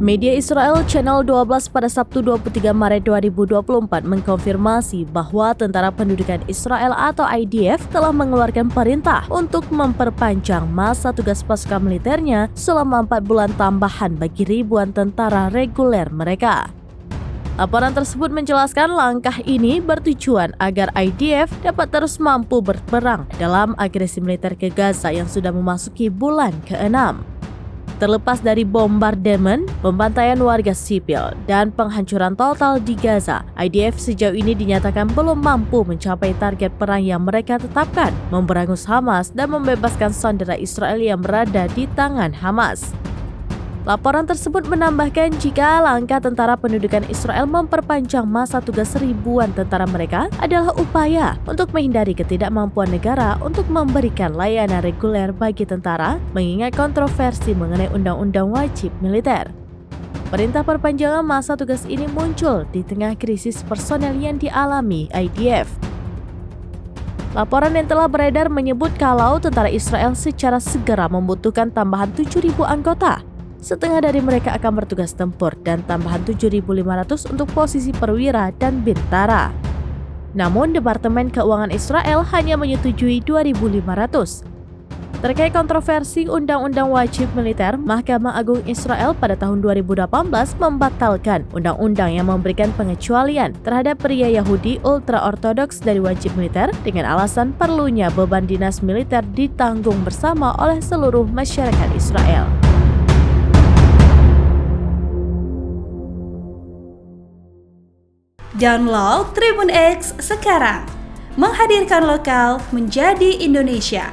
Media Israel Channel 12 pada Sabtu 23 Maret 2024 mengkonfirmasi bahwa Tentara Pendudukan Israel atau IDF telah mengeluarkan perintah untuk memperpanjang masa tugas pasukan militernya selama 4 bulan tambahan bagi ribuan tentara reguler mereka. Laporan tersebut menjelaskan langkah ini bertujuan agar IDF dapat terus mampu berperang dalam agresi militer ke Gaza yang sudah memasuki bulan ke-6. Terlepas dari bombardemen, pembantaian warga sipil, dan penghancuran total di Gaza, IDF sejauh ini dinyatakan belum mampu mencapai target perang yang mereka tetapkan, memberangus Hamas dan membebaskan sandera Israel yang berada di tangan Hamas. Laporan tersebut menambahkan jika langkah Tentara Pendudukan Israel memperpanjang masa tugas ribuan tentara mereka adalah upaya untuk menghindari ketidakmampuan negara untuk memberikan layanan reguler bagi tentara, mengingat kontroversi mengenai undang-undang wajib militer. Perintah perpanjangan masa tugas ini muncul di tengah krisis personel yang dialami IDF. Laporan yang telah beredar menyebut kalau tentara Israel secara segera membutuhkan tambahan 7.000 anggota. Setengah dari mereka akan bertugas tempur dan tambahan 7.500 untuk posisi perwira dan bintara. Namun, Departemen Keuangan Israel hanya menyetujui 2.500. Terkait kontroversi Undang-Undang Wajib Militer, Mahkamah Agung Israel pada tahun 2018 membatalkan undang-undang yang memberikan pengecualian terhadap pria Yahudi ultra-ortodoks dari wajib militer dengan alasan perlunya beban dinas militer ditanggung bersama oleh seluruh masyarakat Israel. Download Tribun X sekarang, menghadirkan lokal menjadi Indonesia.